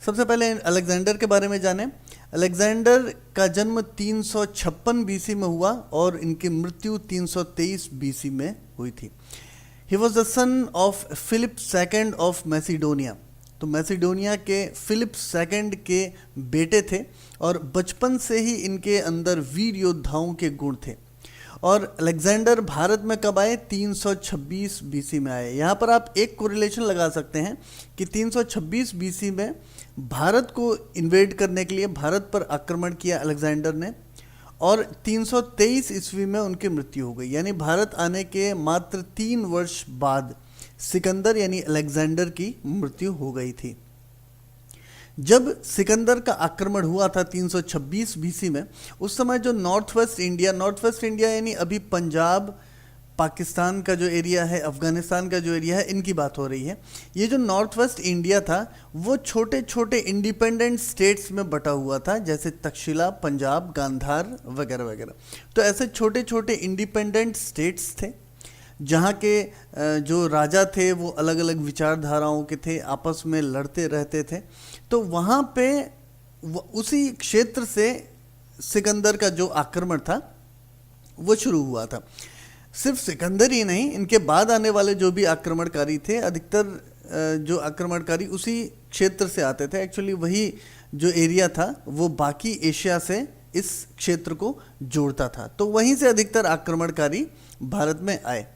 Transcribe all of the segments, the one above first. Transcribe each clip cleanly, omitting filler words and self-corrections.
सबसे पहले अलेक्जेंडर के बारे में जानें। अलेक्जेंडर का जन्म 356 बीसी में हुआ और इनकी मृत्यु 323 बीसी में हुई थी। He was the son of Philip second of Macedonia. तो मैसिडोनिया के फिलिप सेकंड के बेटे थे और बचपन से ही इनके अंदर वीर योद्धाओं के गुण थे। और अलेक्जेंडर भारत में कब आए? 326 बीसी में आए। यहाँ पर आप एक कोरिलेशन लगा सकते हैं कि 326 बीसी में भारत को इन्वेड करने के लिए भारत पर आक्रमण किया अलेक्जेंडर ने और 323 ईस्वी में उनकी मृत्यु हो गई। यानी भारत आने के मात्र 3 वर्ष बाद सिकंदर यानी अलेक्जेंडर की मृत्यु हो गई थी। जब सिकंदर का आक्रमण हुआ था 326 बीसी में, उस समय जो नॉर्थ वेस्ट इंडिया यानी अभी पंजाब, पाकिस्तान का जो एरिया है, अफगानिस्तान का जो एरिया है, इनकी बात हो रही है। ये जो नॉर्थ वेस्ट इंडिया था वो छोटे छोटे इंडिपेंडेंट स्टेट्स में बटा हुआ था, जैसे तक्षशिला, पंजाब, गांधार वगैरह वगैरह। तो ऐसे छोटे छोटे इंडिपेंडेंट स्टेट्स थे जहाँ के जो राजा थे वो अलग अलग विचारधाराओं के थे, आपस में लड़ते रहते थे। तो वहाँ पे उसी क्षेत्र से सिकंदर का जो आक्रमण था वो शुरू हुआ था। सिर्फ सिकंदर ही नहीं, इनके बाद आने वाले जो भी आक्रमणकारी थे, अधिकतर जो आक्रमणकारी उसी क्षेत्र से आते थे। एक्चुअली वही जो एरिया था वो बाकी एशिया से इस क्षेत्र को जोड़ता था, तो वहीं से अधिकतर आक्रमणकारी भारत में आए।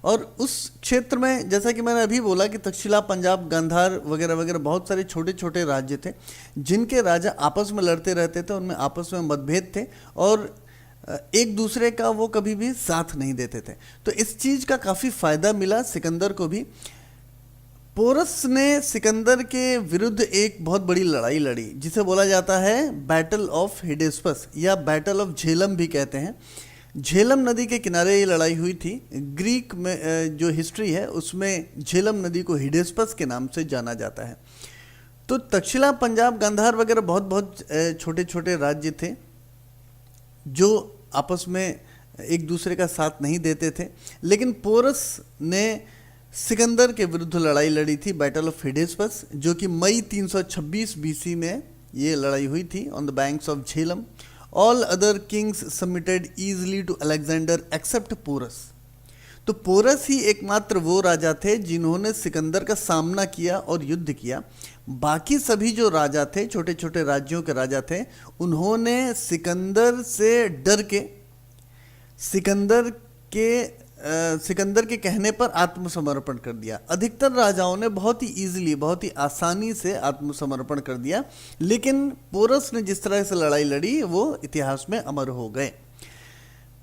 और उस क्षेत्र में, जैसा कि मैंने अभी बोला कि तक्षशिला, पंजाब, गांधार वगैरह वगैरह बहुत सारे छोटे छोटे राज्य थे जिनके राजा आपस में लड़ते रहते थे, उनमें आपस में मतभेद थे और एक दूसरे का वो कभी भी साथ नहीं देते थे। तो इस चीज़ का काफ़ी फायदा मिला सिकंदर को भी। पोरस ने सिकंदर के विरुद्ध एक बहुत बड़ी लड़ाई लड़ी जिसे बोला जाता है बैटल ऑफ हिडेस्पस या बैटल ऑफ झेलम भी कहते हैं। झेलम नदी के किनारे ये लड़ाई हुई थी। ग्रीक में जो हिस्ट्री है उसमें झेलम नदी को हिडेस्पस के नाम से जाना जाता है। तो तक्षशिला, पंजाब, गांधार वगैरह बहुत बहुत छोटे छोटे राज्य थे जो आपस में एक दूसरे का साथ नहीं देते थे, लेकिन पोरस ने सिकंदर के विरुद्ध लड़ाई लड़ी थी, बैटल ऑफ हिडेस्पस, जो कि मई 326 बीसी में ये लड़ाई हुई थी on the banks of Jhelum. All other kings submitted easily to Alexander except Porus. तो पोरस ही एकमात्र वो राजा थे जिन्होंने सिकंदर का सामना किया और युद्ध किया। बाकी सभी जो राजा थे, छोटे छोटे राज्यों के राजा थे, उन्होंने सिकंदर से डर के सिकंदर के कहने पर आत्मसमर्पण कर दिया। अधिकतर राजाओं ने बहुत ही ईजिली, बहुत ही आसानी से आत्मसमर्पण कर दिया, लेकिन पोरस ने जिस तरह से लड़ाई लड़ी वो इतिहास में अमर हो गए।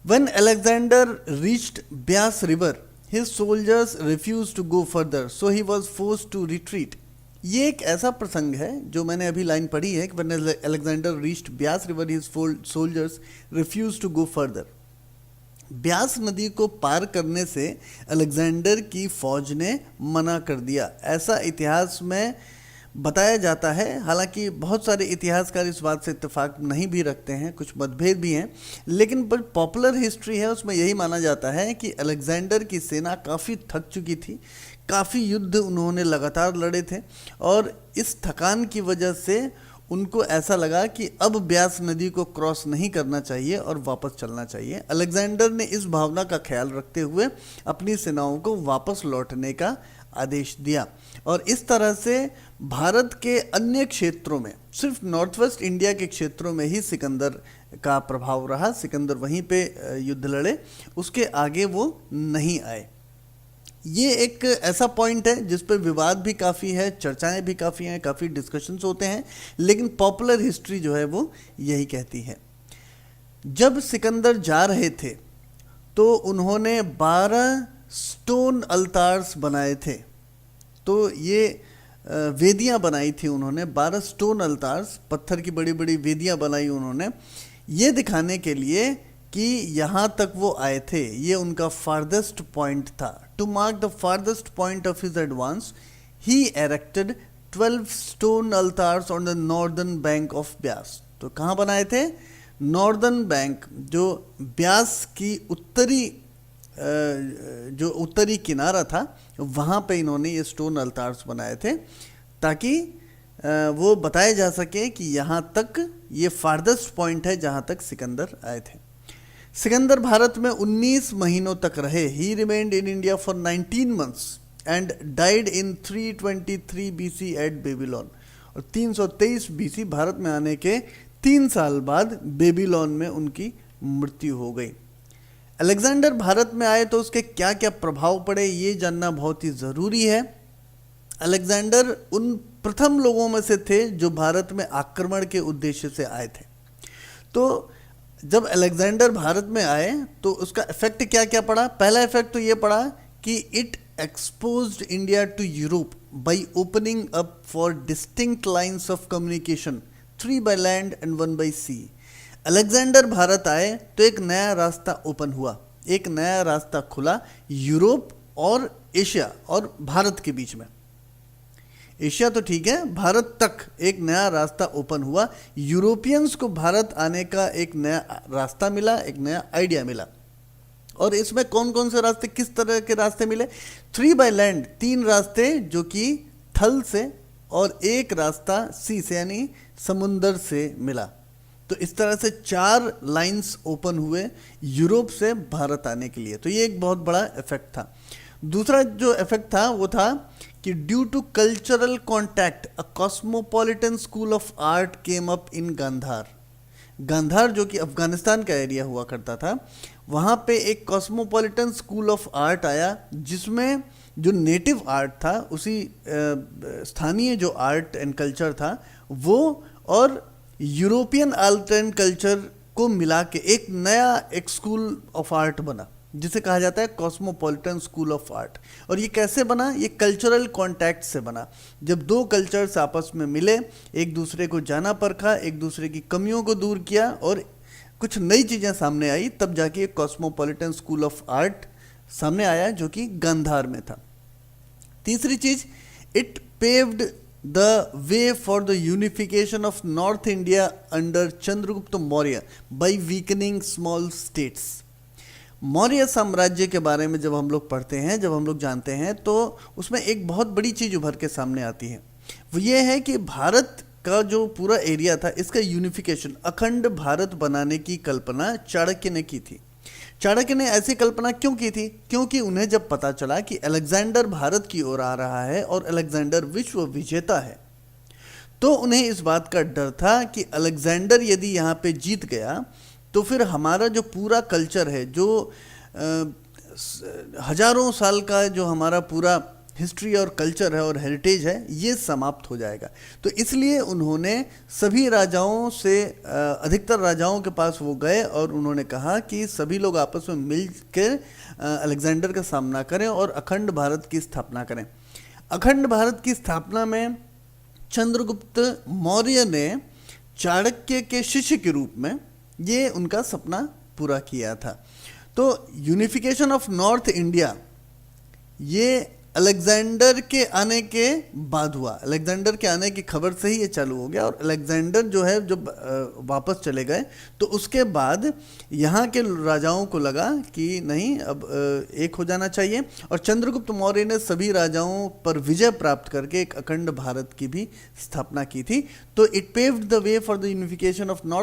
When Alexander reached Bias River, his soldiers refused to go further, so he was forced to retreat. ये एक ऐसा प्रसंग है जो मैंने अभी लाइन पढ़ी है कि when Alexander reached Bias River, his soldiers refused to go further. Beas नदी को पार करने से अलेक्जेंडर की फौज ने मना कर दिया, ऐसा इतिहास में बताया जाता है। हालांकि बहुत सारे इतिहासकार इस बात से इत्तेफाक नहीं भी रखते हैं, कुछ मतभेद भी हैं, लेकिन पॉपुलर हिस्ट्री है उसमें यही माना जाता है कि अलेक्जेंडर की सेना काफ़ी थक चुकी थी, काफ़ी युद्ध उन्होंने लगातार लड़े थे और इस थकान की वजह से उनको ऐसा लगा कि अब ब्यास नदी को क्रॉस नहीं करना चाहिए और वापस चलना चाहिए। अलेक्जेंडर ने इस भावना का ख्याल रखते हुए अपनी सेनाओं को वापस लौटने का आदेश दिया और इस तरह से भारत के अन्य क्षेत्रों में, सिर्फ नॉर्थ वेस्ट इंडिया के क्षेत्रों में ही सिकंदर का प्रभाव रहा। सिकंदर वहीं पे युद्ध लड़े, उसके आगे वो नहीं आए। ये एक ऐसा पॉइंट है जिस पर विवाद भी काफ़ी है, चर्चाएं भी काफ़ी हैं, काफ़ी डिस्कशंस होते हैं, लेकिन पॉपुलर हिस्ट्री जो है वो यही कहती है। जब सिकंदर जा रहे थे तो उन्होंने 12 स्टोन अल्तार्स बनाए थे। तो ये वेदियाँ बनाई थी उन्होंने, 12 स्टोन अल्तार्स, पत्थर की बड़ी बड़ी वेदियाँ बनाई उन्होंने, ये दिखाने के लिए कि यहाँ तक वो आए थे। ये उनका फार्देस्ट पॉइंट था। To mark the farthest point of his advance, he erected 12 stone altars on the northern bank of Beas. तो कहाँ बनाए थे? नॉर्दर्न बैंक, जो ब्यास की उत्तरी किनारा था, वहाँ पे इन्होंने ये स्टोन अल्तार्स बनाए थे ताकि वो बताए जा सके कि यहाँ तक ये फार्देस्ट पॉइंट है जहाँ तक सिकंदर आए थे। सिकंदर भारत में 19 महीनों तक रहे। He remained in India for 19 months and died in 323 BC at Babylon. और 323 BC भारत में आने के 3 साल बाद बेबीलोन में उनकी मृत्यु हो गई। अलेक्जेंडर भारत में आए तो उसके क्या क्या प्रभाव पड़े ये जानना बहुत ही ज़रूरी है। अलेक्जेंडर उन प्रथम लोगों में से थे जो भारत में आक्रमण के उद्देश्य से आए थे। तो जब अलेक्जेंडर भारत में आए तो उसका इफेक्ट क्या क्या पड़ा। पहला इफेक्ट तो ये पड़ा कि it exposed India to Europe by opening up for distinct lines of communication, 3 by land and 1 by sea. Alexander Bharat आए तो एक नया रास्ता ओपन हुआ, एक नया रास्ता खुला यूरोप और एशिया और भारत के बीच में। एशिया तो ठीक है, भारत तक एक नया रास्ता ओपन हुआ। यूरोपियंस को भारत आने का एक नया रास्ता मिला, एक नया आइडिया मिला। और इसमें कौन कौन से रास्ते, किस तरह के रास्ते मिले। 3 बाय लैंड, 3 रास्ते जो कि थल से, और एक रास्ता सी से यानी समुंदर से मिला। तो इस तरह से 4 लाइंस ओपन हुए यूरोप से भारत आने के लिए। तो ये एक बहुत बड़ा इफेक्ट था। दूसरा जो इफेक्ट था वो था कि due to cultural contact a cosmopolitan school of art came up in Gandhara. Gandhara जो कि अफगानिस्तान का एरिया हुआ करता था, वहाँ पे एक कॉस्मोपॉलिटन स्कूल ऑफ आर्ट आया जिसमें जो नेटिव आर्ट था, उसी स्थानीय जो आर्ट एंड कल्चर था वो और यूरोपियन आर्ट एंड कल्चर को मिला के एक नया एक स्कूल ऑफ आर्ट बना जिसे कहा जाता है कॉस्मोपॉलिटन स्कूल ऑफ आर्ट। और ये कैसे बना, ये कल्चरल कॉन्टैक्ट से बना। जब 2 कल्चर्स आपस में मिले, एक दूसरे को जाना परखा, एक दूसरे की कमियों को दूर किया और कुछ नई चीज़ें सामने आई, तब जाके एक कॉस्मोपॉलिटन स्कूल ऑफ आर्ट सामने आया जो कि गांधार में था। तीसरी चीज, it paved the way for the unification of north India under Chandragupta Maurya by weakening small states. Maurya साम्राज्य के बारे में जब हम लोग पढ़ते हैं, जब हम लोग जानते हैं, तो उसमें एक बहुत बड़ी चीज़ उभर के सामने आती है। वो ये है कि भारत का जो पूरा एरिया था, इसका यूनिफिकेशन, अखंड भारत बनाने की कल्पना चाणक्य ने की थी। चाणक्य ने ऐसी कल्पना क्यों की थी? क्योंकि उन्हें जब पता चला कि अलेक्जेंडर भारत की ओर आ रहा है और अलेक्जेंडर विश्व विजेता है, तो उन्हें इस बात का डर था कि अलेक्जेंडर यदि यहाँ पे जीत गया तो फिर हमारा जो पूरा कल्चर है, जो हजारों साल का जो हमारा पूरा हिस्ट्री और कल्चर है और हेरिटेज है, ये समाप्त हो जाएगा। तो इसलिए उन्होंने सभी राजाओं से, अधिकतर राजाओं के पास वो गए और उन्होंने कहा कि सभी लोग आपस में मिल कर अलेक्जेंडर का सामना करें और अखंड भारत की स्थापना करें। अखंड भारत की स्थापना में चंद्रगुप्त मौर्य ने चाणक्य के शिष्य के रूप में ये उनका सपना पूरा किया था। तो यूनिफिकेशन ऑफ नॉर्थ इंडिया ये अलेक्जेंडर के आने के बाद हुआ। अलेक्जेंडर के आने की खबर से ही ये चालू हो गया और अलेक्जेंडर जो है जब वापस चले गए तो उसके बाद यहाँ के राजाओं को लगा कि नहीं, अब एक हो जाना चाहिए, और चंद्रगुप्त मौर्य ने सभी राजाओं पर विजय प्राप्त करके एक अखंड भारत की भी स्थापना की थी। तो it paved the way for the unification of north